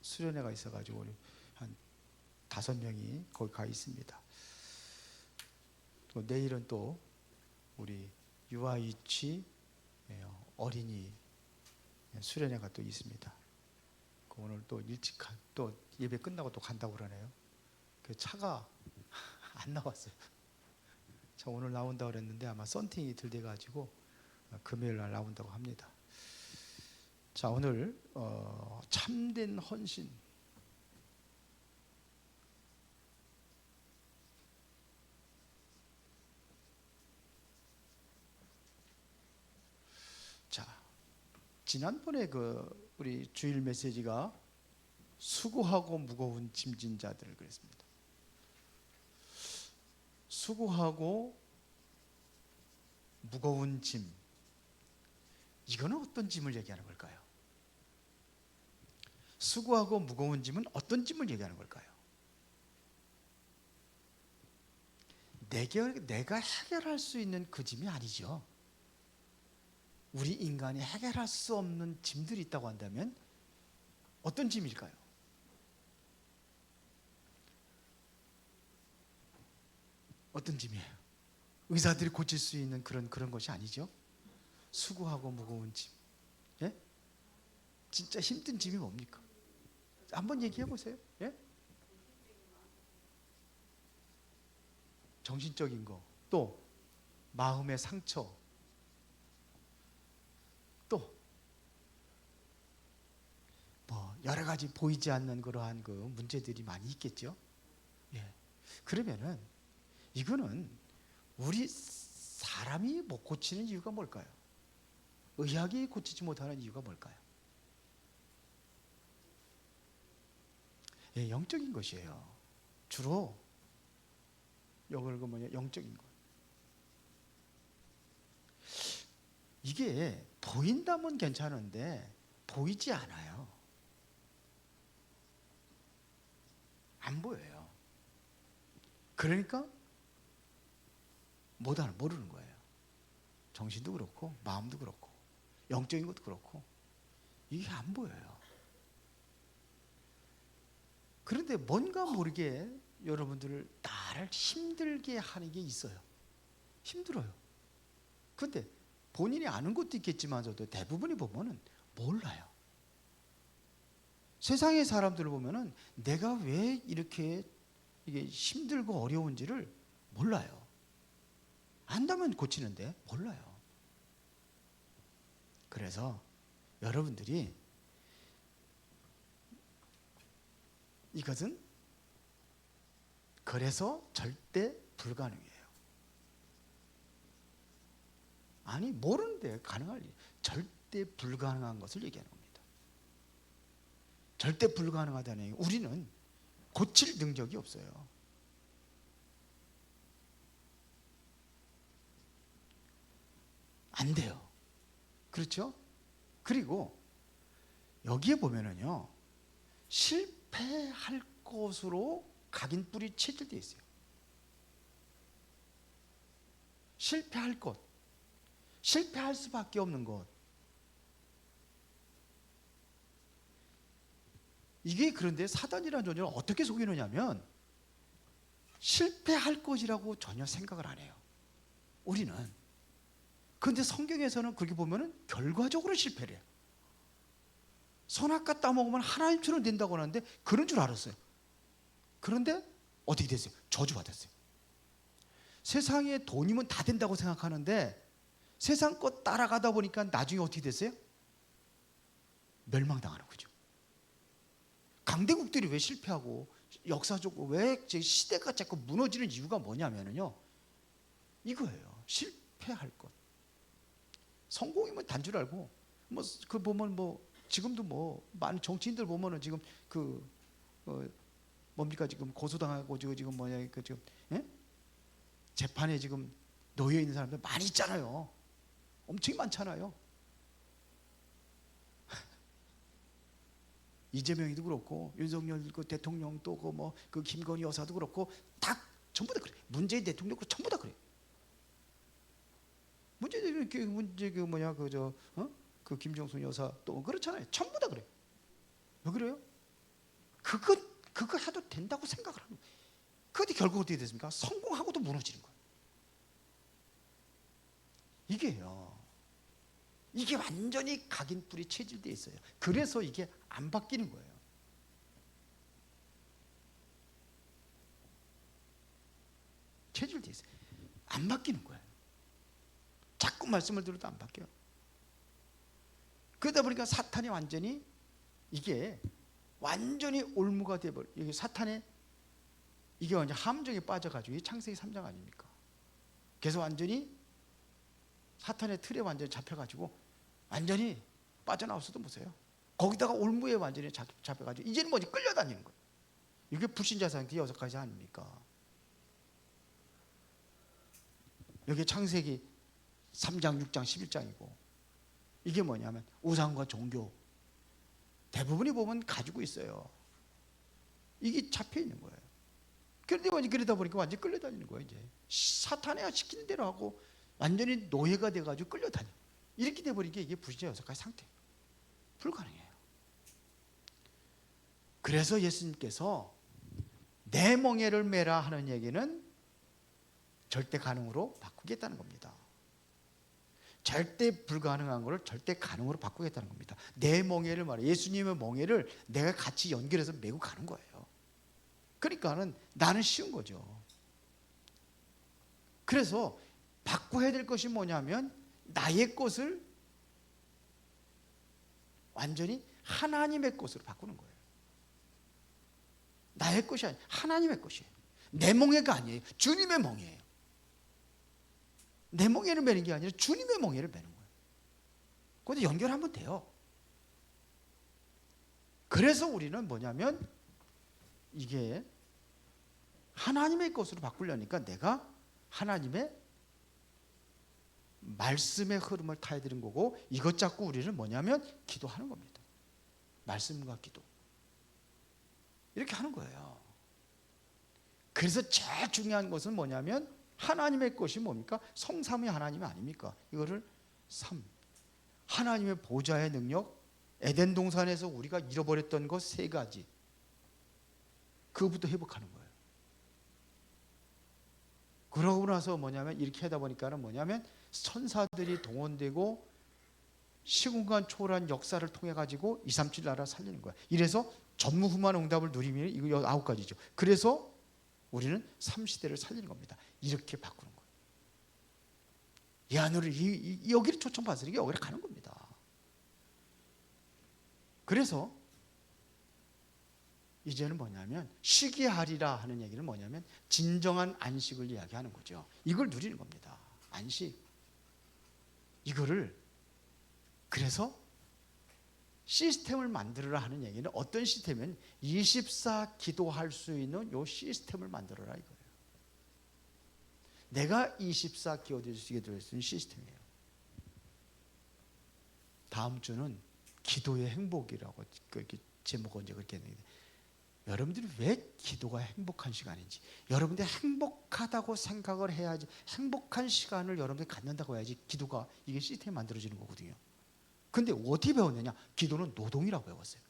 수련회가 있어가지고 우리 한 5명이 거기 가 있습니다. 또 내일은 또 우리 유아유치 어린이 수련회가 또 있습니다. 오늘 또 일찍 또 예배 끝나고 또 간다고 그러네요. 그 차가 안 나왔어요. 차 오늘 나온다고 그랬는데 아마 썬팅이 덜 돼가지고 금요일 날 나온다고 합니다. 자, 오늘 참된 헌신. 자, 지난번에 우리 주일 메시지가 수고하고 무거운 짐진 자들 그랬습니다. 수고하고 무거운 짐, 이거는 어떤 짐을 얘기하는 걸까요? 수고하고 무거운 짐은 어떤 짐을 얘기하는 걸까요? 내가 해결할 수 있는 그 짐이 아니죠. 우리 인간이 해결할 수 없는 짐들이 있다고 한다면 어떤 짐일까요? 어떤 짐이에요? 의사들이 고칠 수 있는 그런 것이 아니죠. 수고하고 무거운 짐. 예? 진짜 힘든 짐이 뭡니까? 한번 얘기해 보세요. 예? 정신적인 거, 또 마음의 상처, 또 뭐 여러 가지 보이지 않는 그러한 그 문제들이 많이 있겠죠. 예. 그러면은 이거는 우리 사람이 못 고치는 이유가 뭘까요? 의학이 고치지 못하는 이유가 뭘까요? 예, 영적인 것이에요. 주로 이걸 영적인 것. 이게 보인다면 괜찮은데 보이지 않아요. 안 보여요. 그러니까 모르는 거예요. 정신도 그렇고 마음도 그렇고 영적인 것도 그렇고 이게 안 보여요. 그런데 뭔가 모르게 여러분들을 나를 힘들게 하는 게 있어요. 힘들어요. 그런데 본인이 아는 것도 있겠지만서도 대부분이 보면은 몰라요. 세상의 사람들을 보면은 내가 왜 이렇게 이게 힘들고 어려운지를 몰라요. 안다면 고치는데 몰라요. 그래서 여러분들이 이것은 그래서 절대 불가능해요. 아니 모르는데 가능할 일, 절대 불가능한 것을 얘기하는 겁니다. 절대 불가능하다는 얘기, 우리는 고칠 능력이 없어요. 안 돼요. 그렇죠? 그리고 여기에 보면은요, 실패할 것으로 각인뿔이 채질되어 있어요. 실패할 것, 실패할 수밖에 없는 것. 이게 그런데 사단이라는 존재는 어떻게 속이느냐면 실패할 것이라고 전혀 생각을 안 해요. 우리는. 그런데 성경에서는 그렇게 보면은 결과적으로 실패를 해요. 선악과 따먹으면 하나님처럼 된다고 하는데 그런 줄 알았어요. 그런데 어떻게 됐어요? 저주받았어요. 세상에 돈이면 다 된다고 생각하는데 세상 것 따라가다 보니까 나중에 어떻게 됐어요? 멸망당하는 거죠. 강대국들이 왜 실패하고 역사적으로 왜 시대가 자꾸 무너지는 이유가 뭐냐면요, 이거예요. 실패할 것. 성공이면 단 줄 알고 그 보면 지금도 많은 정치인들 보면은 지금 뭡니까 지금 고소당하고 지금 뭐냐 지금 예? 재판에 지금 놓여 있는 사람들 많이 있잖아요. 엄청 많잖아요. 이재명이도 그렇고 윤석열 대통령 또 김건희 여사도 그렇고 다 전부 다 그래. 문재인 대통령도 전부 다 그래. 그 김정순 여사 또 그렇잖아요. 전부 다 그래. 왜 그래요? 그거 해도 된다고 생각을 하는 거예요. 그런데 결국 어떻게 됐습니까? 성공하고도 무너지는 거예요. 이게요. 이게 완전히 각인뿔이 체질되어 있어요. 그래서 이게 안 바뀌는 거예요. 체질되어 있어요. 안 바뀌는 거예요. 자꾸 말씀을 들어도 안 바뀌어요. 그러다 보니까 사탄이 완전히 이게 완전히 올무가 되어버려. 이게 사탄의 이게 완전 함정에 빠져가지고, 이 창세기 3장 아닙니까? 그래서 완전히 사탄의 틀에 완전히 잡혀가지고 완전히 빠져나올 수도 못해요. 거기다가 올무에 완전히 잡혀가지고 이제는 뭐지? 끌려다니는 거예요. 이게 불신자 상태 6가지 아닙니까? 여기 창세기 3장, 6장, 11장이고 이게 뭐냐면 우상과 종교 대부분이 보면 가지고 있어요. 이게 잡혀 있는 거예요. 그런데 그러다 보니까 완전히 끌려다니는 거예요. 이제 사탄이 시키는 대로 하고 완전히 노예가 돼가지고 끌려다녀. 이렇게 돼버리게 이게 불신자 6가지 상태예요. 불가능해요. 그래서 예수님께서 내 멍에를 메라 하는 얘기는 절대 가능으로 바꾸겠다는 겁니다. 절대 불가능한 것을 절대 가능으로 바꾸겠다는 겁니다. 내 멍에를 말해, 예수님의 멍에를 내가 같이 연결해서 메고 가는 거예요. 그러니까는 나는 쉬운 거죠. 그래서 바꿔야 될 것이 뭐냐면 나의 것을 완전히 하나님의 것으로 바꾸는 거예요. 나의 것이 아니에요. 하나님의 것이에요. 내 멍에가 아니에요. 주님의 멍에예요. 내 멍에를 매는 게 아니라 주님의 멍에를 매는 거예요. 그런데 연결하면 돼요. 그래서 우리는 뭐냐면 이게 하나님의 것으로 바꾸려니까 내가 하나님의 말씀의 흐름을 타야 되는 거고, 이것 잡고 우리는 뭐냐면 기도하는 겁니다. 말씀과 기도 이렇게 하는 거예요. 그래서 제일 중요한 것은 뭐냐면 하나님의 것이 뭡니까? 성삼위 하나님이 아닙니까? 이거를 하나님의 보좌의 능력, 에덴 동산에서 우리가 잃어버렸던 것 3가지, 그거부터 회복하는 거예요. 그러고 나서 뭐냐면 이렇게 하다 보니까는 뭐냐면 천사들이 동원되고 시공간 초월한 역사를 통해 가지고 237 나라 살리는 거야. 이래서 전무후무한 응답을 누리면 이거 9가지죠. 그래서 우리는 3시대를 살리는 겁니다. 이렇게 바꾸는 거예요. 이 안으로 여기를 초청받으니까 여기를 가는 겁니다. 그래서 이제는 뭐냐면 쉬게 하리라 하는 얘기는 뭐냐면 진정한 안식을 이야기하는 거죠. 이걸 누리는 겁니다. 안식. 이거를 그래서 시스템을 만들어라 하는 얘기는 어떤 시스템이면 24 기도할 수 있는 요 시스템을 만들어라 이거예요. 내가 24 기도할 수 있는 시스템이에요. 다음 주는 기도의 행복이라고 그렇게 제목을 이제 그렇게 했는데, 여러분들이 왜 기도가 행복한 시간인지, 여러분들이 행복하다고 생각을 해야지, 행복한 시간을 여러분들이 갖는다고 해야지 기도가 이게 시스템이 만들어지는 거거든요. 근데 어떻게 배웠느냐? 기도는 노동이라고 배웠어요.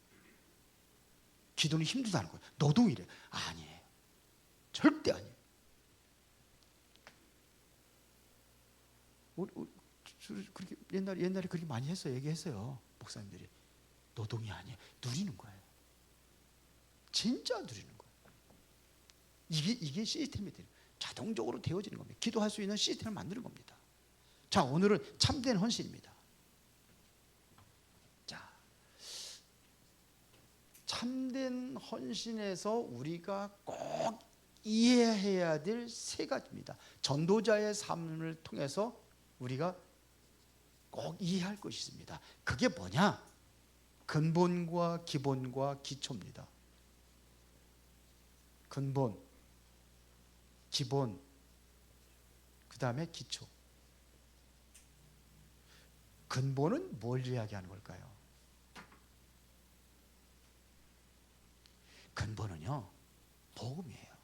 기도는 힘들다는 거예요. 노동이래. 아니에요. 절대 아니에요. 그렇게 옛날에 그렇게 많이 했어요. 얘기했어요. 목사님들이. 노동이 아니에요. 누리는 거예요. 진짜 누리는 거예요. 이게 시스템이 되는 거예요. 자동적으로 되어지는 겁니다. 기도할 수 있는 시스템을 만드는 겁니다. 자, 오늘은 참된 헌신입니다. 자, 참된 헌신에서 우리가 꼭 이해해야 될 3가지입니다. 전도자의 삶을 통해서 우리가 꼭 이해할 것이 있습니다. 그게 뭐냐? 근본과 기본과 기초입니다. 근본, 기본, 그 다음에 기초. 근본은 뭘 이야기하는 걸까요? 근본은요, 복음이에요.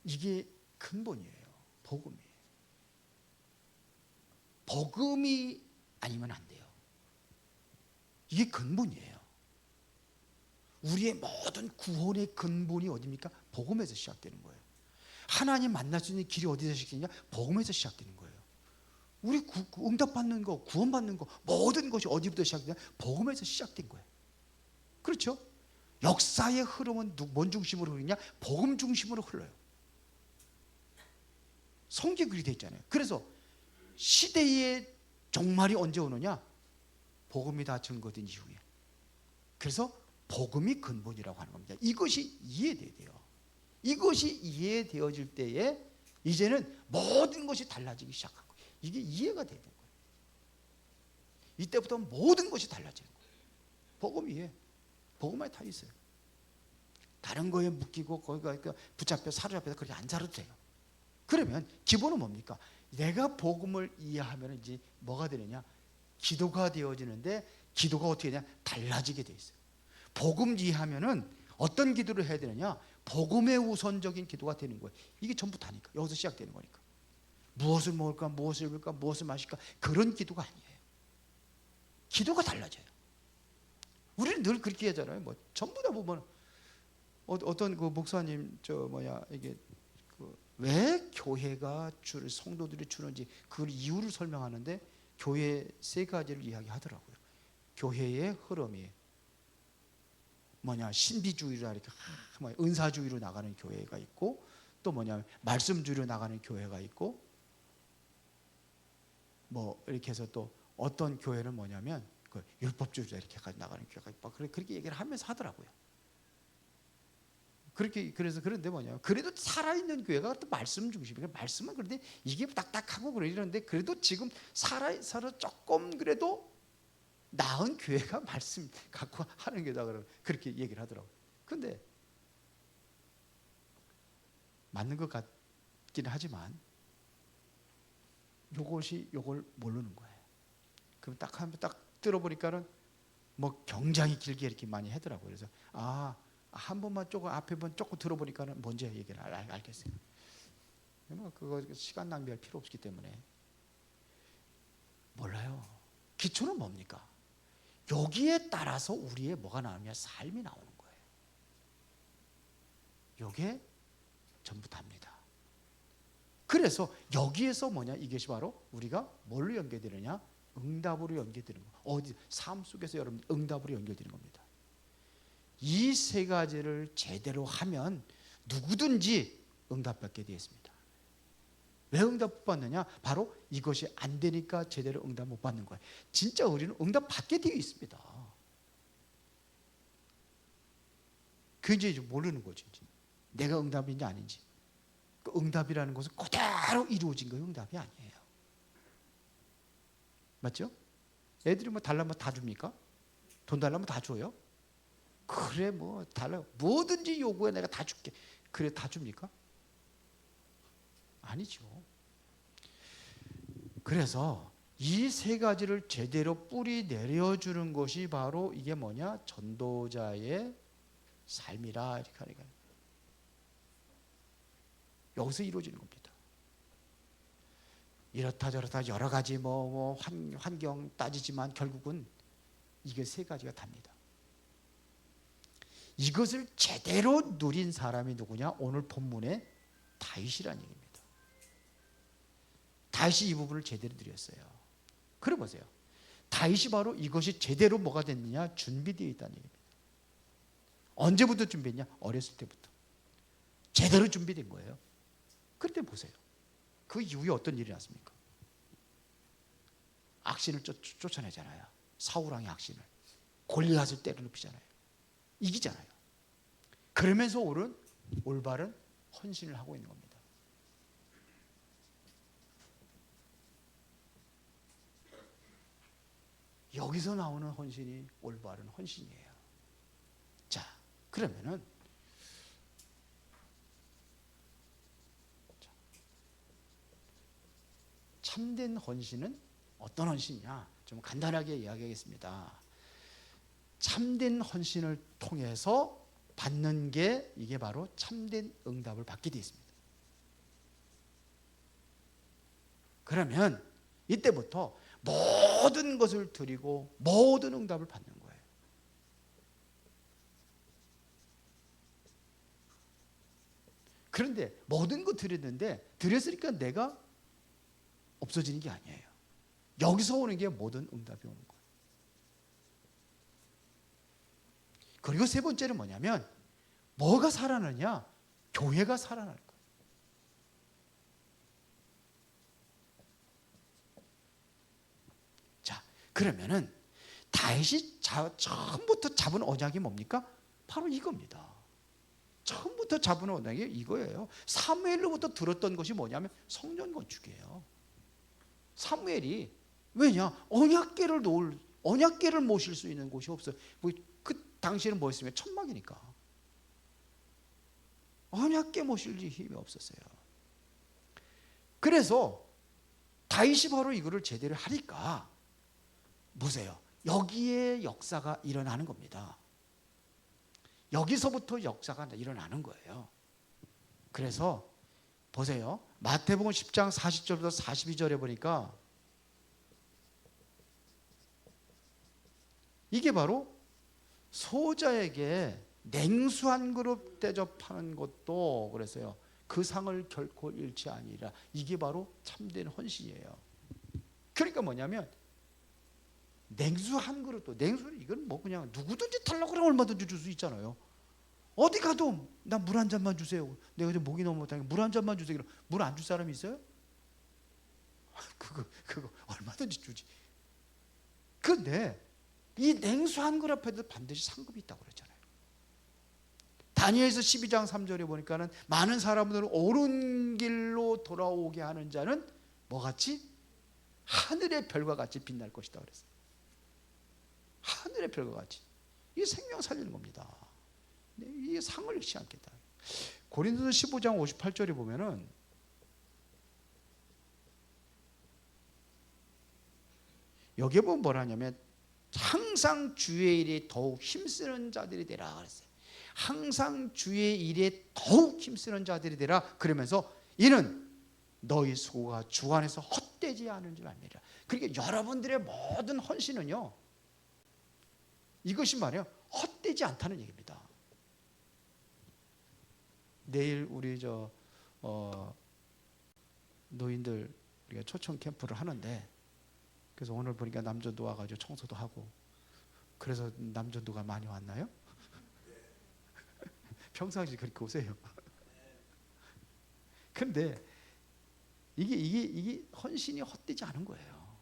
이게 근본이에요. 복음이에요. 복음이 아니면 안 돼요. 이게 근본이에요. 우리의 모든 구원의 근본이 어디입니까? 복음에서 시작되는 거예요. 하나님 만날 수 있는 길이 어디서 시작되냐? 복음에서 시작되는 거예요. 우리 응답받는 거, 구원받는 거, 모든 것이 어디부터 시작되냐? 복음에서 시작된 거예요. 그렇죠? 역사의 흐름은 뭔 중심으로 흐르냐? 복음 중심으로 흘러요. 성경에 그렇게 되어 있잖아요. 그래서 시대의 종말이 언제 오느냐? 복음이 다 증거된 이후에. 그래서 복음이 근본이라고 하는 겁니다. 이것이 이해돼야 돼요. 이것이 이해되어질 때에 이제는 모든 것이 달라지기 시작한 거예요. 이게 이해가 되는 거예요. 이때부터 모든 것이 달라지는 거예요. 복음 이해. 복음 안에 다 있어요. 다른 거에 묶이고 거기가 붙잡혀 사로잡혀서 그렇게 안 살아도 돼요. 그러면 기본은 뭡니까? 내가 복음을 이해하면 이제 뭐가 되느냐? 기도가 되어지는데 기도가 어떻게 되냐? 달라지게 돼 있어요. 복음 이해하면은 어떤 기도를 해야 되느냐? 복음의 우선적인 기도가 되는 거예요. 이게 전부 다니까. 여기서 시작되는 거니까. 무엇을 먹을까? 무엇을 입을까? 무엇을 마실까? 그런 기도가 아니에요. 기도가 달라져요. 우리는 늘 그렇게 하잖아요. 뭐 전부 다 보면 어떤 그 목사님 이게 왜 교회가 성도들이 주는지 그 이유를 설명하는데 교회 세 가지를 이야기하더라고요. 교회의 흐름이 신비주의라 이렇게 은사주의로 나가는 교회가 있고, 또 말씀주의로 나가는 교회가 있고, 이렇게 해서 또 어떤 교회는 그 율법주의로 이렇게 나가는 교회가 있고, 그렇게 얘기를 하면서 하더라고요. 그래서 그런데 그래도 살아있는 교회가 또 말씀 중심이에요. 말씀은 그런데 이게 딱딱하고 그러는데 그래도 지금 살아 조금 그래도 나은 교회가 말씀 갖고 하는 게다 그렇게 얘기를 하더라고요. 근데 맞는 것 같기는 하지만 요걸 모르는 거예요. 그럼 딱 들어보니까는 굉장히 길게 이렇게 많이 하더라고요. 그래서 한 번만 조금 앞에 조금 들어보니까는 뭔지 얘기를 알겠어요. 그거 시간 낭비할 필요 없기 때문에 몰라요. 기초는 뭡니까? 여기에 따라서 우리의 뭐가 나오냐? 삶이 나오는 거예요. 요게 전부 답니다. 그래서 여기에서 이것이 바로 우리가 뭘로 연결되느냐? 응답으로 연결되는 거. 삶 속에서 여러분 응답으로 연결되는 겁니다. 이 세 가지를 제대로 하면 누구든지 응답받게 되어 있습니다. 왜 응답 못 받느냐? 바로 이것이 안 되니까 제대로 응답 못 받는 거예요. 진짜 우리는 응답 받게 되어 있습니다. 그게 이제 모르는 거죠. 내가 응답인지 아닌지. 그 응답이라는 것은 그대로 이루어진 거예요. 응답이 아니에요. 맞죠? 애들이 달라면 다 줍니까? 돈 달라면 다 줘요? 그래 달라. 뭐든지 요구해 내가 다 줄게. 그래 다 줍니까? 아니죠. 그래서 이 세 가지를 제대로 뿌리 내려주는 것이 바로 이게 전도자의 삶이라 이렇게 하니까 여기서 이루어지는 겁니다. 이렇다 저렇다 여러 가지 환경 따지지만 결국은 이게 세 가지가 답니다. 이것을 제대로 누린 사람이 누구냐? 오늘 본문의 다윗이라는 얘기입니다. 다윗이 이 부분을 제대로 누렸어요. 그래 보세요. 다윗이 바로 이것이 제대로 뭐가 됐느냐? 준비되어 있다는 얘기입니다. 언제부터 준비했냐? 어렸을 때부터. 제대로 준비된 거예요. 그때 보세요. 그 이후에 어떤 일이 났습니까? 악신을 쫓아내잖아요. 사울왕의 악신을. 골리앗을 때려눕히잖아요. 이기잖아요. 그러면서 올바른 헌신을 하고 있는 겁니다. 여기서 나오는 헌신이 올바른 헌신이에요. 자, 그러면은 참된 헌신은 어떤 헌신이냐? 좀 간단하게 이야기하겠습니다. 참된 헌신을 통해서 받는 게 이게 바로 참된 응답을 받게 되어 있습니다. 그러면 이때부터 모든 것을 드리고 모든 응답을 받는 거예요. 그런데 모든 거 드렸는데 드렸으니까 내가 없어지는 게 아니에요. 여기서 오는 게 모든 응답이 오는 거예요. 그리고 세 번째는 뭐냐면 뭐가 살아나냐? 교회가 살아날 거예요. 자, 그러면은 다윗이 처음부터 잡은 언약이 뭡니까? 바로 이겁니다. 처음부터 잡은 언약이 이거예요. 사무엘로부터 들었던 것이 뭐냐면 성전 건축이에요. 사무엘이 왜냐? 언약궤를 모실 수 있는 곳이 없어요. 그 당시에는 뭐였으면 천막이니까 언약궤 모실 힘이 없었어요. 그래서 다윗이 바로 이거를 제대로 하니까 보세요. 여기에 역사가 일어나는 겁니다. 여기서부터 역사가 일어나는 거예요. 그래서 보세요. 마태복음 10장 40절부터 42절에 보니까 이게 바로 소자에게 냉수 한 그릇 대접하는 것도 그래서요. 그 상을 결코 잃지 아니라 이게 바로 참된 헌신이에요. 그러니까 뭐냐면 냉수 한 그릇도 이건 뭐 그냥 누구든지 달라고 그러면 얼마든지 줄 수 있잖아요. 어디 가도 나 물 한 잔만 주세요. 내가 이제 목이 너무 못하니까 물 한 잔만 주세요. 물 안 줄 사람이 있어요? 그거 얼마든지 주지. 그런데 이 냉수 한 그릇 앞에도 반드시 상급이 있다고 그랬잖아요. 다니엘서 12장 3절에 보니까는 많은 사람들은 옳은 길로 돌아오게 하는 자는 뭐같이? 하늘의 별과 같이 빛날 것이다 그랬어요. 하늘의 별과 같이. 이게 생명 살리는 겁니다. 이게 상을 잃지 않겠다. 고린도서 15장 58절에 보면은 여기에 보면 뭐라 하냐면 항상 주의 일에 더욱 힘쓰는 자들이 되라 그랬어요. 항상 주의 일에 더욱 힘쓰는 자들이 되라. 그러면서 이는 너희 수고가 주 안에서 헛되지 않은 줄 알미라. 그러니까 여러분들의 모든 헌신은요, 이것이 말이에요, 헛되지 않다는 얘기입니다. 내일 우리 노인들 우리가 초청 캠프를 하는데, 그래서 오늘 보니까 남전도 와가지고 청소도 하고, 그래서 남전도가 많이 왔나요? 평상시 그렇게 오세요. 근데 이게 헌신이 헛되지 않은 거예요.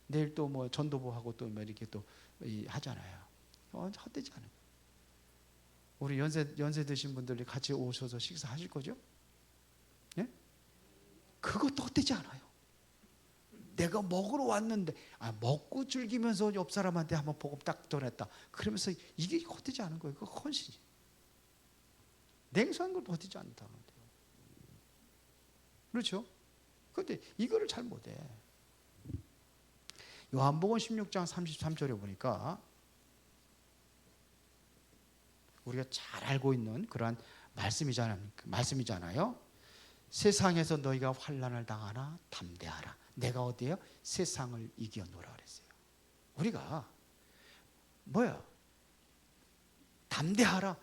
내일 또 뭐 전도부하고 또 뭐 이렇게 또 하잖아요. 헛되지 않은 거예요. 우리 연세 드신 분들이 같이 오셔서 식사하실 거죠? 예? 그것도 헛되지 않아요. 내가 먹으러 왔는데 먹고 즐기면서 옆 사람한테 한번 복음 딱 전했다. 그러면서 이게 헛되지 않은 거예요. 그거 헌신이. 냉수한 걸 헛되지 않다는 거예요. 그렇죠? 그런데 이거를 잘 못해. 요한복음 16장 33절에 보니까 우리가 잘 알고 있는 그러한 말씀이잖아요. 세상에서 너희가 환난을 당하나 담대하라. 내가 어디에요? 세상을 이겨노라 그랬어요. 우리가 뭐야? 담대하라.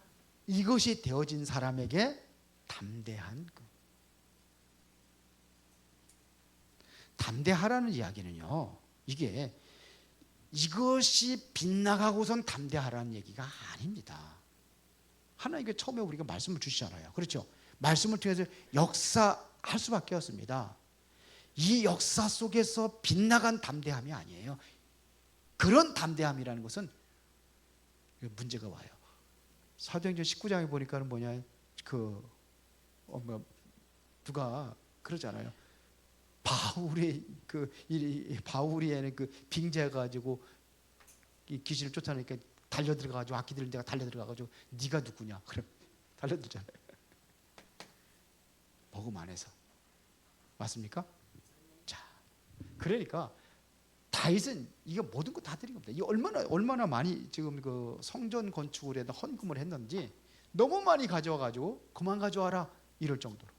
이것이 되어진 사람에게 담대한 담대하라는 이야기는요, 이것이 빗나가고선 담대하라는 얘기가 아닙니다. 하나님께 처음에 우리가 말씀을 주시잖아요. 그렇죠? 말씀을 통해서 역사할 수밖에 없습니다. 이 역사 속에서 빗나간 담대함이 아니에요. 그런 담대함이라는 것은 문제가 와요. 사도행전 19장에 보니까는 뭐냐, 누가 그러잖아요. 바울이에는 빙자해가지고 귀신을 쫓아내니까 달려들어가지고 악기들은 내가 달려들어가지고 네가 누구냐? 그럼 달려들잖아요. 복음 안에서 맞습니까? 자, 그러니까 다윗은 이거 모든 거 다 드린 겁니다. 이 얼마나 많이 지금 그 성전 건축을 해도 헌금을 했는지 너무 많이 가져와가지고 그만 가져와라 이럴 정도로.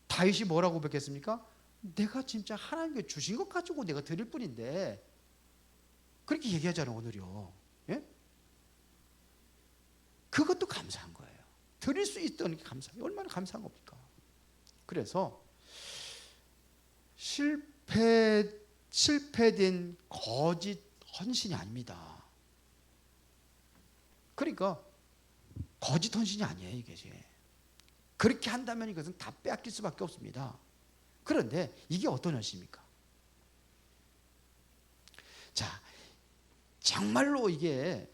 다윗이 뭐라고 고백했습니까? 내가 진짜 하나님께 주신 것 가지고 내가 드릴 뿐인데, 그렇게 얘기하잖아요 오늘요. 예? 그것도 감사한 거예요. 드릴 수 있다는 게 감사해요. 얼마나 감사한 겁니까? 그래서 실패된 거짓 헌신이 아닙니다. 그러니까 거짓 헌신이 아니에요, 이게. 그렇게 한다면 이것은 다 빼앗길 수밖에 없습니다. 그런데 이게 어떤 헌신입니까? 자, 정말로 이게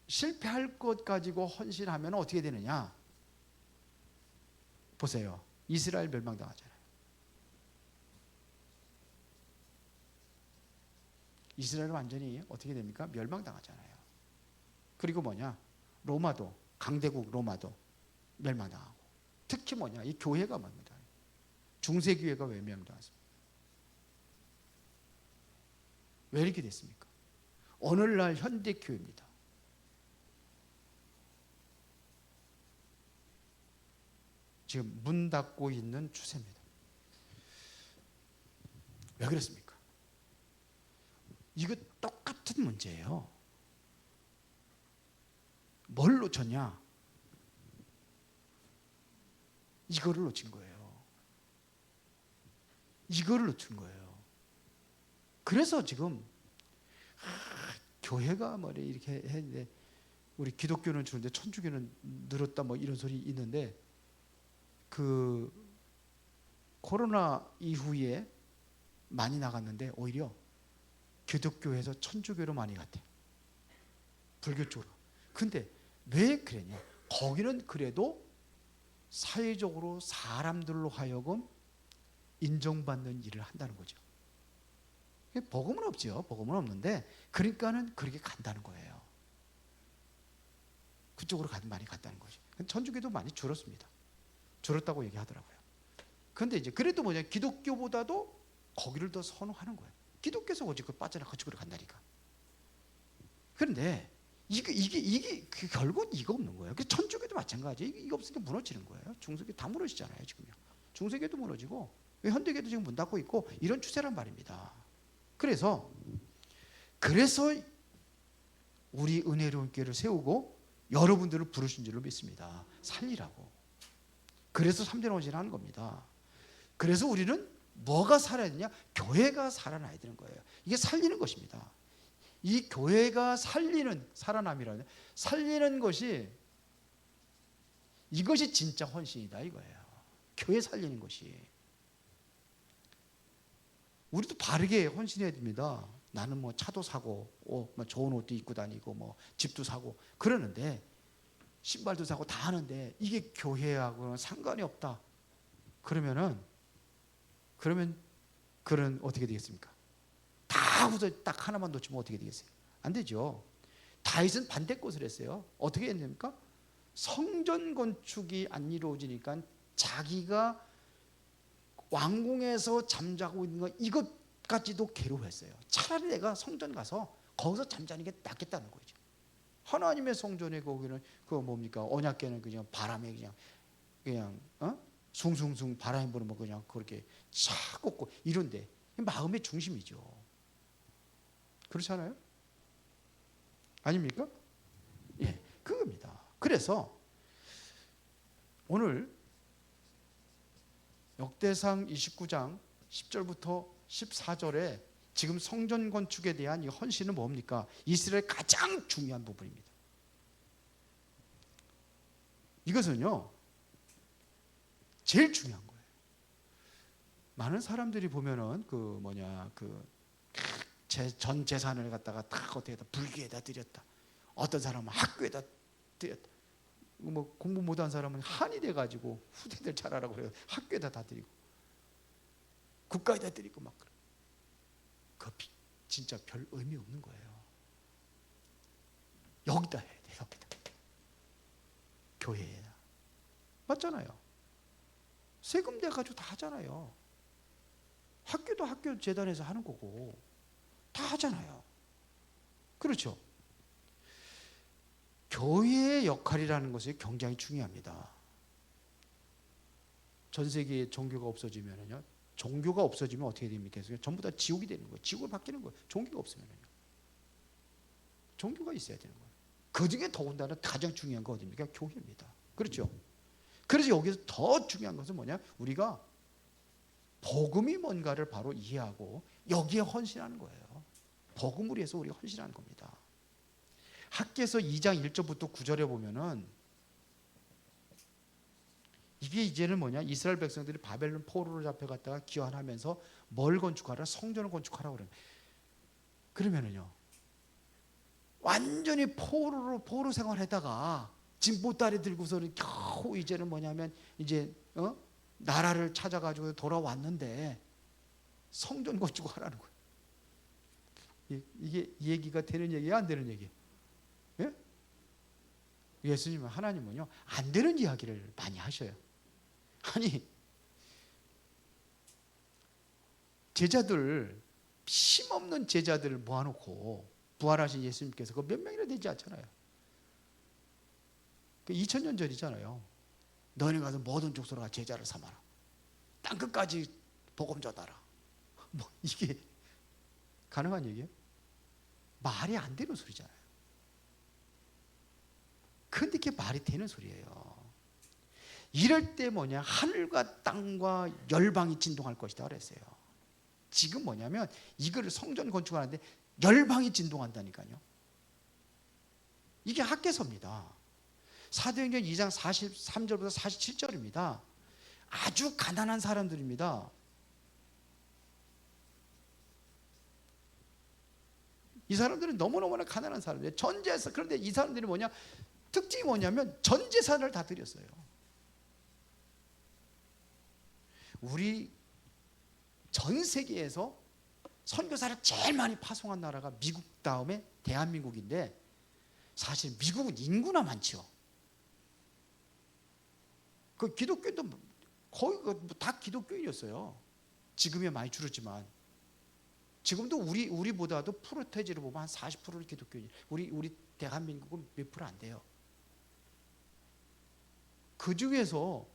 실패할 것 가지고 헌신하면 어떻게 되느냐? 보세요. 이스라엘 멸망당하잖아요. 이스라엘 완전히 어떻게 됩니까? 멸망당하잖아요. 그리고 뭐냐? 로마도, 강대국 로마도 멸망당하고. 특히 뭐냐? 이 교회가 뭡니다. 중세교회가 왜 멸망당했습니까? 왜 이렇게 됐습니까? 오늘날 현대교회입니다. 지금 문 닫고 있는 추세입니다. 왜 그렇습니까? 이거 똑같은 문제예요. 뭘 놓쳤냐? 이거를 놓친 거예요. 이거를 놓친 거예요. 그래서 지금 교회가 뭐 이렇게 했는데 우리 기독교는 주는데 천주교는 늘었다 뭐 이런 소리 있는데 그 코로나 이후에 많이 나갔는데 오히려 기독교에서 천주교로 많이 갔대. 불교 쪽으로. 근데 왜 그랬냐? 거기는 그래도 사회적으로 사람들로 하여금 인정받는 일을 한다는 거죠. 복음은 없죠. 복음은 없는데 그러니까는 그렇게 간다는 거예요. 그쪽으로 많이 갔다는 거죠. 천주교도 많이 줄었습니다. 줄었다고 얘기하더라고요. 그런데 이제 그래도 뭐냐? 기독교보다도 거기를 더 선호하는 거예요. 기독교에서 오직 빠져나가 그쪽으로 간다니까. 그런데 이게 결국은 이거 없는 거예요. 천주교도 마찬가지. 이거 없으니까 무너지는 거예요. 중세교 다 무너지잖아요, 지금요. 중세교도 무너지고 현대교도 지금 문 닫고 있고 이런 추세란 말입니다. 그래서 우리 은혜로운 교회를 세우고 여러분들을 부르신 줄로 믿습니다. 살리라고. 그래서 3대 헌신을 하는 겁니다. 그래서 우리는 뭐가 살아야 되냐? 교회가 살아나야 되는 거예요. 이게 살리는 것입니다. 이 교회가 살아남이라는 살리는 것이 이것이 진짜 헌신이다 이거예요. 교회 살리는 것이. 우리도 바르게 헌신해야 됩니다. 나는 뭐 차도 사고 뭐 좋은 옷도 입고 다니고 뭐 집도 사고 그러는데 신발도 사고 다 하는데 이게 교회하고는 상관이 없다. 그러면 그런 어떻게 되겠습니까? 다 후져 딱 하나만 놓치면 어떻게 되겠어요? 안 되죠. 다윗은 반대것을 했어요. 어떻게 했습니까? 성전 건축이 안 이루어지니까 자기가 왕궁에서 잠자고 있는 거 이것까지도 괴로워했어요. 차라리 내가 성전 가서 거기서 잠자는 게 낫겠다는 거죠. 하나님의 성전에 거기는 그거 뭡니까? 언약궤는 그냥 바람에 그냥 숭숭숭 바람이 불면 그냥 그렇게 차 꽂고 이런데 마음의 중심이죠. 그렇지 않아요? 아닙니까? 예, 그겁니다. 그래서 오늘 역대상 29장 10절부터 14절에 지금 성전 건축에 대한 이 헌신은 뭡니까? 이스라엘 가장 중요한 부분입니다. 이것은요, 제일 중요한 거예요. 많은 사람들이 보면은 전 재산을 갖다가 다 어떻게다 불교에다 드렸다. 어떤 사람은 학교에다 드렸다. 뭐 공부 못한 사람은 한이 돼가지고 후대들 잘하라고 그래요. 학교에다 다 드리고 국가에다 드리고 막 그래. 그 진짜 별 의미 없는 거예요. 여기다 해야 돼. 여기다. 교회에. 맞잖아요. 세금 내가지고 다 하잖아요. 학교도 학교 재단에서 하는 거고 다 하잖아요. 그렇죠? 교회의 역할이라는 것이 굉장히 중요합니다. 전 세계에 종교가 없어지면요, 종교가 없어지면 어떻게 됩니까? 전부 다 지옥이 되는 거예요. 지옥으로 바뀌는 거예요. 종교가 없으면요. 종교가 있어야 되는 거예요. 그중에 더군다나 가장 중요한 거 어디입니까? 교회입니다. 그렇죠? 그래서 여기서 더 중요한 것은 뭐냐? 우리가 복음이 뭔가를 바로 이해하고 여기에 헌신하는 거예요. 복음을 위해서 우리가 헌신하는 겁니다. 학개서 2장 1절부터 9절에 보면은 이게 이제는 뭐냐? 이스라엘 백성들이 바벨론 포로로 잡혀갔다가 귀환하면서 뭘 건축하라? 성전을 건축하라고 그래요. 그러면은요, 완전히 포로 생활하다가 지금 보따리 들고서는 겨우 이제는 뭐냐면 이제 나라를 찾아가지고 돌아왔는데 성전 건축하라는 거예요. 이게 이 얘기가 되는 얘기예요, 안 되는 얘기예요? 예? 예수님은, 하나님은요, 안 되는 이야기를 많이 하셔요. 아니, 제자들, 힘없는 제자들을 모아놓고 부활하신 예수님께서 그 몇 명이나 되지 않잖아요. 그 2000년 전이잖아요. 너네 가서 모든 족속으로 제자를 삼아라. 땅끝까지 복음 전하라. 뭐 이게 가능한 얘기예요? 말이 안 되는 소리잖아요. 근데 이게 말이 되는 소리예요. 이럴 때 뭐냐? 하늘과 땅과 열방이 진동할 것이다 그랬어요. 지금 뭐냐면 이거를 성전 건축하는데 열방이 진동한다니까요. 이게 학개서입니다. 사도행전 2장 43절부터 47절입니다. 아주 가난한 사람들입니다. 이 사람들은 너무너무나 가난한 사람들이에요. 전재산. 그런데 이 사람들이 뭐냐? 특징이 뭐냐면 전 재산을 다 드렸어요. 우리 전 세계에서 선교사를 제일 많이 파송한 나라가 미국 다음에 대한민국인데 사실 미국은 인구나 많죠. 그 기독교도 거의 다 기독교인이었어요. 지금은 많이 줄었지만 지금도 우리보다도 프로테지로 보면 한 40%를 기독교인. 우리 대한민국은 몇 프로 안 돼요. 그 중에서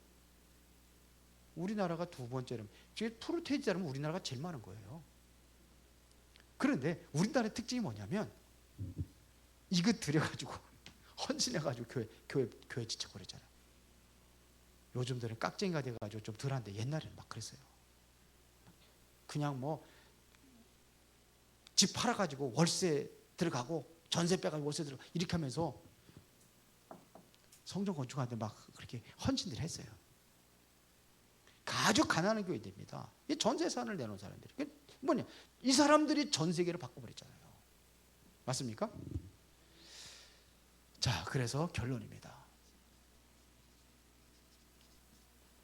우리나라가 두 번째로, 프로테지라면 우리나라가 제일 많은 거예요. 그런데 우리나라의 특징이 뭐냐면 이거 들여가지고 헌신해가지고 교회 지쳐버렸잖아요. 요즘들은 깍쟁이가 돼가지고 좀 덜한데 옛날에는 막 그랬어요. 그냥 뭐 집 팔아가지고 월세 들어가고 전세 빼가지고 월세 들어가고 이렇게 하면서 성전 건축하는데 막 그렇게 헌신들 했어요. 아주 가난한 교회입니다. 이 전 재산을 내놓은 사람들이 뭐냐? 이 사람들이 전 세계를 바꿔버렸잖아요. 맞습니까? 자, 그래서 결론입니다.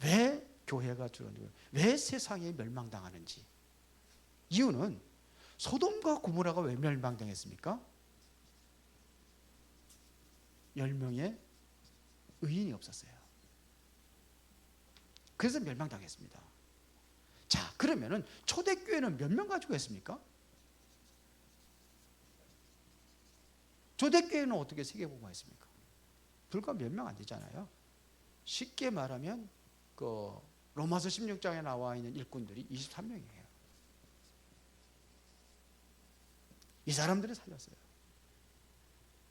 왜 교회가 줄었는지, 왜 세상이 멸망당하는지. 이유는 소돔과 고모라가 왜 멸망당했습니까? 10명의 의인이 없었어요. 그래서 멸망당했습니다. 자, 그러면은 초대교회는 몇 명 가지고 했습니까? 초대교회는 어떻게 세계복음화했습니까? 불과 몇 명 안 되잖아요. 쉽게 말하면 그 로마서 16장에 나와 있는 일꾼들이 23명이에요. 이 사람들을 살렸어요.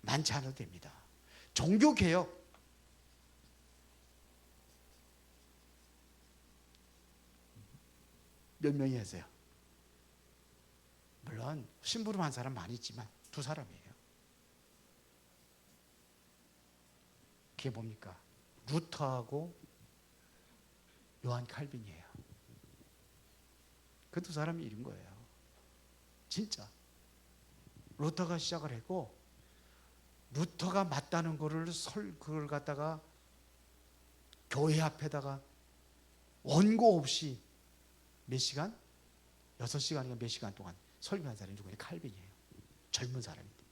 많지 않아도 됩니다. 종교개혁, 몇 명이 했어요? 물론 심부름한 사람 많이 있지만 2사람이에요. 그게 뭡니까? 루터하고 요한 칼빈이에요. 그 2사람이 이룬 거예요. 진짜. 루터가 시작을 했고, 루터가 맞다는 그걸 갖다가 교회 앞에다가 원고 없이 몇 시간? 6시간인가 몇 시간 동안 설교한 사람이 누구예요? 칼빈이에요. 젊은 사람인데.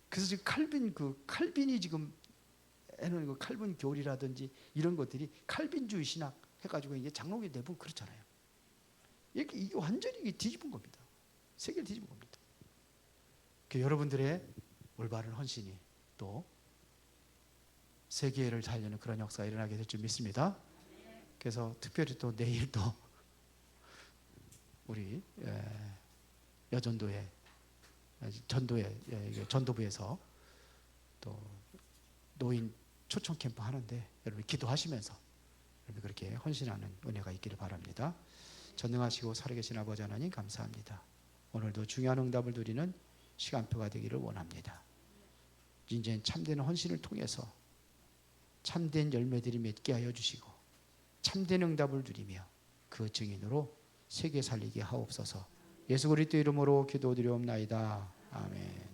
그래서 지금 칼빈이 지금 해놓은 그 칼빈 교리라든지 이런 것들이 칼빈주의 신학 해가지고 이게 장로교 내부는 그렇잖아요. 이게 완전히 뒤집은 겁니다. 세계를 뒤집은 겁니다. 여러분들의 올바른 헌신이 또 세계를 살리는 그런 역사가 일어나게 될 줄 믿습니다. 그래서 특별히 또 내일 또 우리 여전도에 전도부에서 또 노인 초청 캠프 하는데 여러분 기도하시면서 여러분 그렇게 헌신하는 은혜가 있기를 바랍니다. 전능하시고 살아계신 아버지 하나님 감사합니다. 오늘도 중요한 응답을 누리는 시간표가 되기를 원합니다. 이제 참된 헌신을 통해서 참된 열매들이 맺게 하여 주시고 참된 응답을 누리며 그 증인으로 세계 살리게 하옵소서. 예수 그리스도 이름으로 기도드리옵나이다. 아멘.